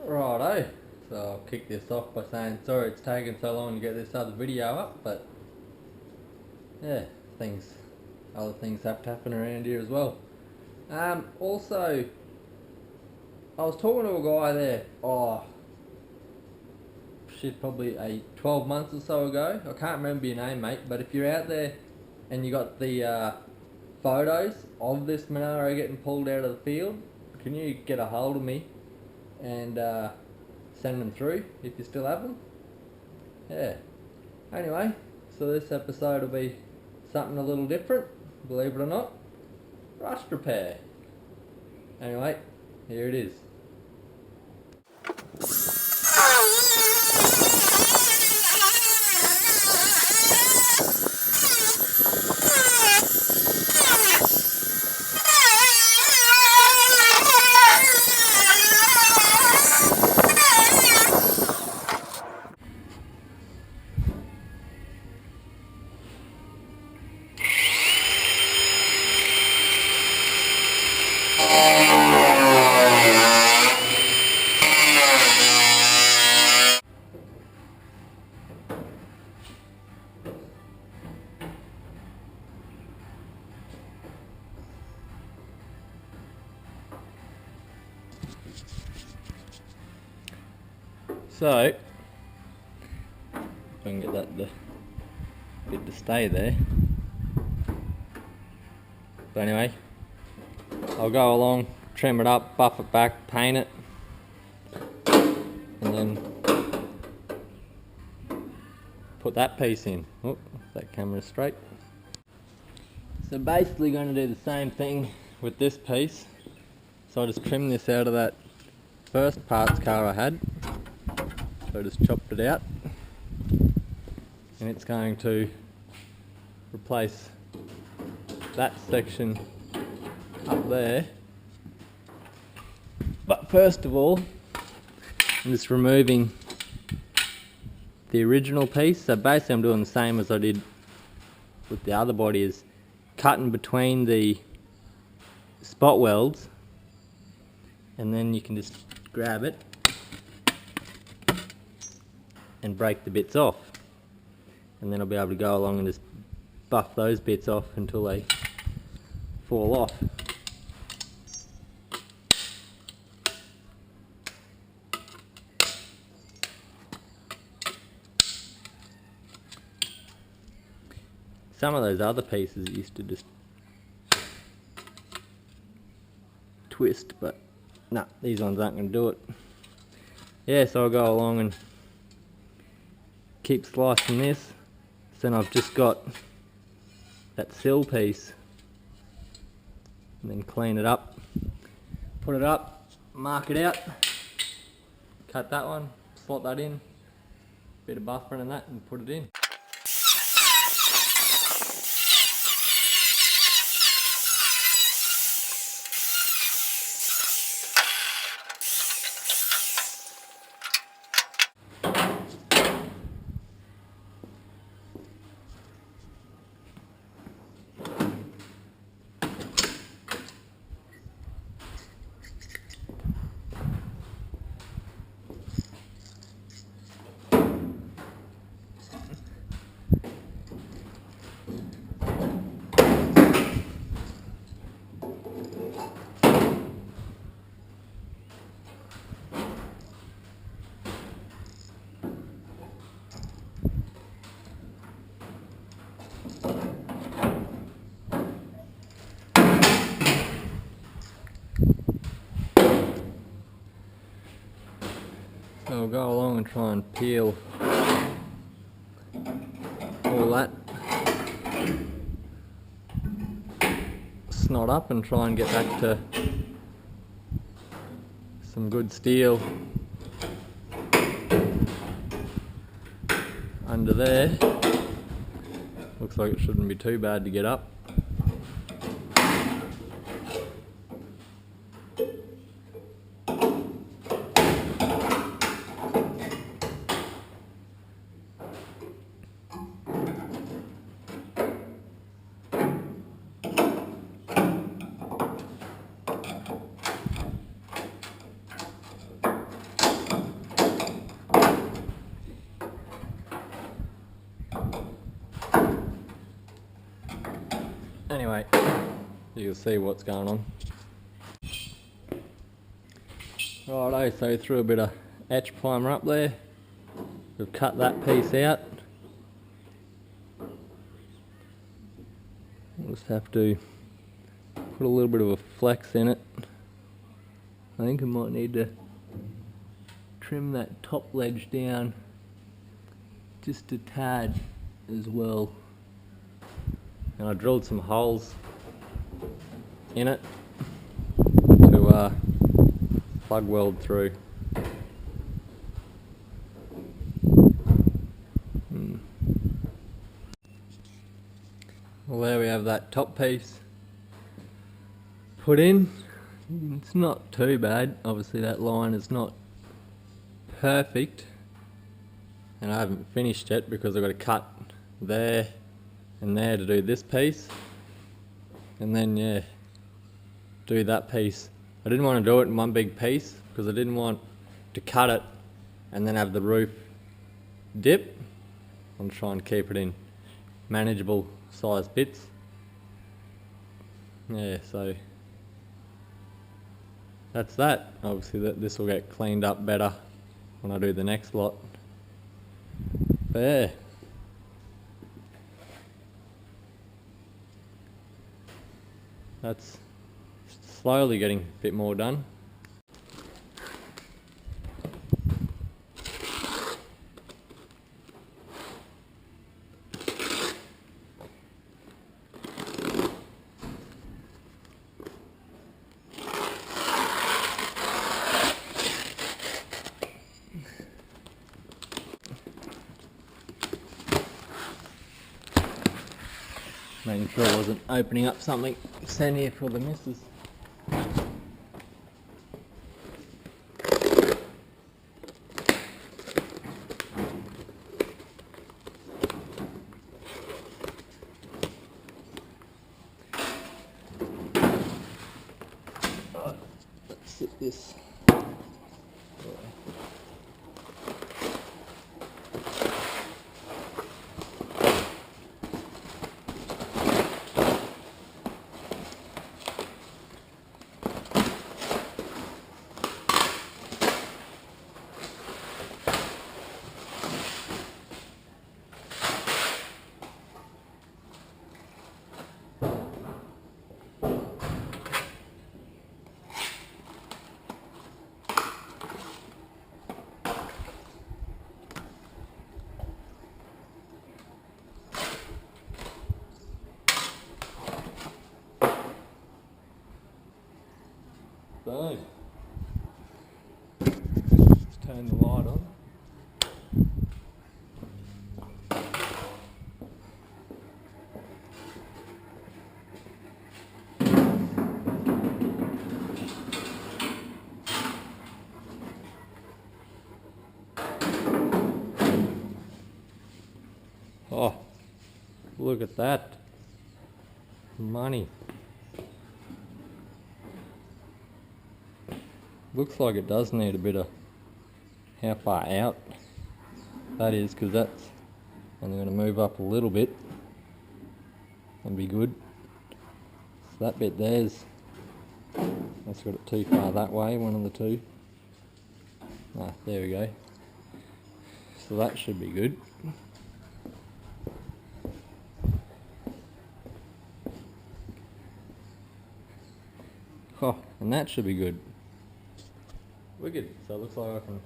Righto, so I'll kick this off by saying sorry it's taken so long to get this other video up, but yeah, other things have to happen around here as well. Also, I was talking to a guy there, probably 12 months or so ago. I can't remember your name, mate, but if you're out there and you got the photos of this Monaro getting pulled out of the field, can you get a hold of me and send them through if you still have them? Yeah. Anyway, so this episode will be something a little different, believe it or not. Rust repair. Anyway, here it is. So, if I can get that bit to stay there. But anyway, I'll go along, trim it up, buff it back, paint it, and then put that piece in. Oh, that camera's straight. So basically going to do the same thing with this piece. So I just trimmed this out of that first parts car I had. So I just chopped it out, and it's going to replace that section up there. But first of all, I'm just removing the original piece. So basically I'm doing the same as I did with the other body, is cutting between the spot welds, and then you can just grab it and break the bits off, and then I'll be able to go along and just buff those bits off until they fall off. Some of those other pieces used to just twist, but no, these ones aren't going to do it. Yeah, so I'll go along and keep slicing this. So then I've just got that sill piece, and then clean it up, put it up, mark it out, cut that one, slot that in, bit of buffering and that, and put it in. So I'll go along and try and peel all that snot up and try and get back to some good steel under there. Looks like it shouldn't be too bad to get up. Anyway, you can see what's going on. Righto, so threw a bit of etch primer up there. We've cut that piece out. We'll just have to put a little bit of a flex in it. I think I might need to trim that top ledge down just a tad as well. And I drilled some holes in it to plug weld through. Well, there we have that top piece put in. It's not too bad. Obviously that line is not perfect, and I haven't finished yet because I've got to cut there and there to do this piece, and then yeah, do that piece. I didn't want to do it in one big piece because I didn't want to cut it and then have the roof dip. I'm trying to keep it in manageable size bits. Yeah, so that's that. Obviously this will get cleaned up better when I do the next lot. But yeah, that's slowly getting a bit more done. Making sure I wasn't opening up something sent here for the missus. Right, let's sit this. So, let's turn the light on. Oh, look at that. Money. Looks like it does need a bit of how far out that is, because that's only going to move up a little bit and be good. So that bit there's, that's got it too far that way, one of the two. Ah, there we go. So that should be good. Oh, and that should be good. Wicked. So it looks like I can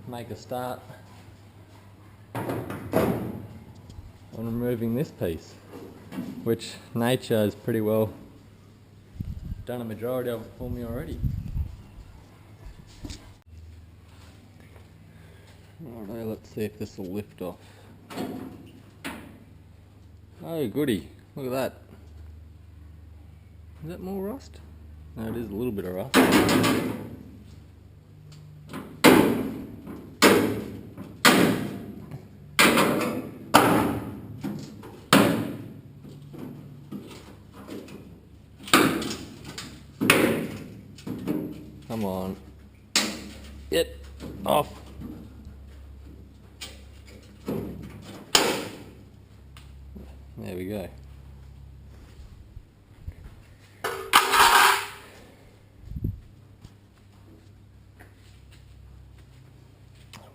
make a start on removing this piece, which nature has pretty well done a majority of it for me already. Alright, let's see if this will lift off. Oh goody, look at that. Is that more rust? No, it is a little bit of rust. Come on. Get off. There we go.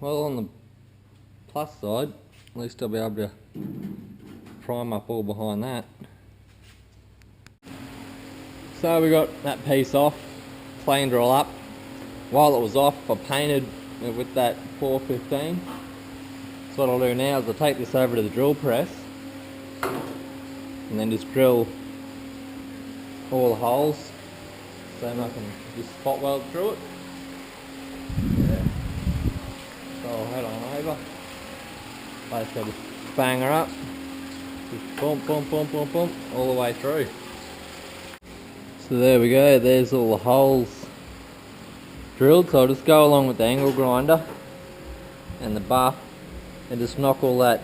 Well, on the plus side, at least I'll be able to prime up all behind that. So we got that piece off, cleaned her all up. While it was off, I painted it with that 415. So what I'll do now is I'll take this over to the drill press and then just drill all the holes so I can just spot weld through it. Yeah. So I'll head on over. Basically just bang her up. Just boom, boom, boom, boom, boom, all the way through. So there we go, there's all the holes drilled. So I'll just go along with the angle grinder and the buff and just knock all that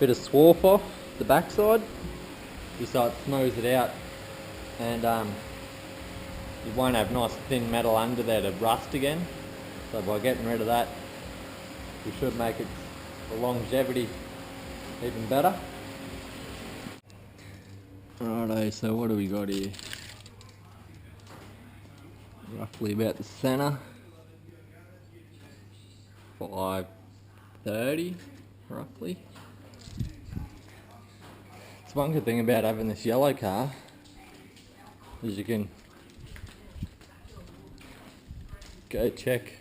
bit of swarf off the backside, just so it smooths it out, and you won't have nice thin metal under there to rust again. So by getting rid of that, we should make it the longevity even better. Righto, so what do we got here? Roughly about the centre, 530 roughly. It's one good thing about having this yellow car is you can go check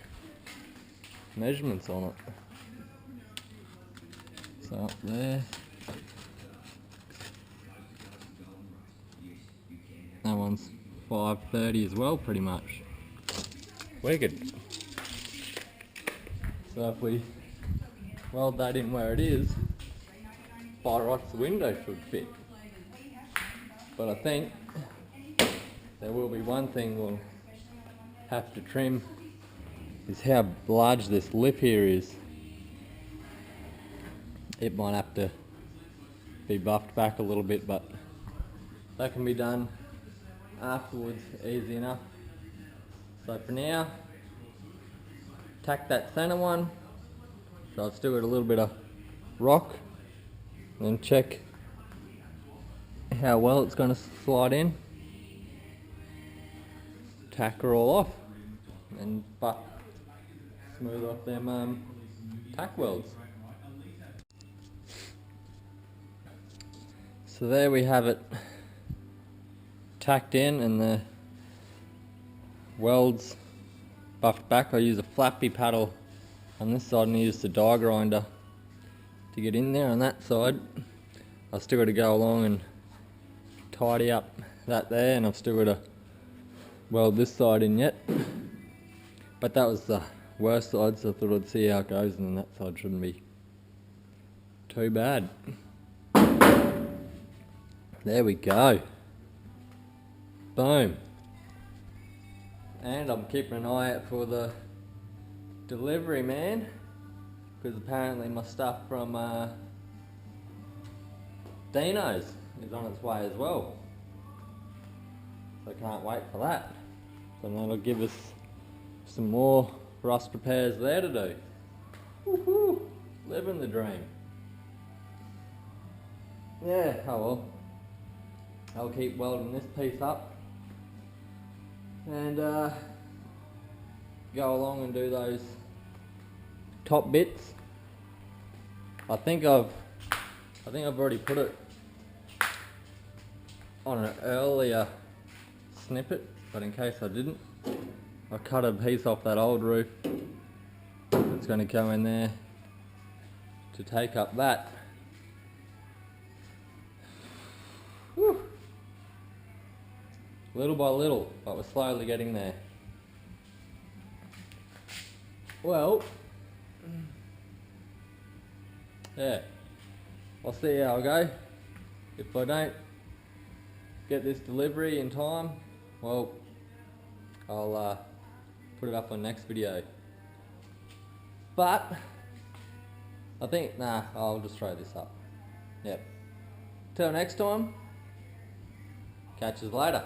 measurements on it. So up there, that one's 530 as well, pretty much. Wicked. So if we weld that in where it is, by rights the window should fit. But I think there will be one thing we'll have to trim, is how large this lip here is. It might have to be buffed back a little bit, but that can be done afterwards, easy enough. So for now, tack that centre one, so I've still got a little bit of rock, and then check how well it's going to slide in. Tack her all off, and smooth off them tack welds. So there we have it, tacked in and the welds buffed back. I use a flappy paddle on this side and I use the die grinder to get in there on that side. I've still got to go along and tidy up that there, and I've still got to weld this side in yet. But that was the worst side, so I thought I'd see how it goes, and that side shouldn't be too bad. There we go. Boom. And I'm keeping an eye out for the delivery man, because apparently my stuff from Dino's is on its way as well. So I can't wait for that. So that'll give us some more rust repairs there to do. Woohoo! Living the dream. Yeah, oh well. I'll keep welding this piece up and go along and do those top bits. I think I've already put it on an earlier snippet, but in case I didn't, I cut a piece off that old roof that's going to go in there to take up that. Whew. Little by little, but we're slowly getting there. Well, yeah, I'll see how I go. If I don't get this delivery in time, well, I'll put it up on next video. But I think, I'll just throw this up. Yep. Till next time, catch us later.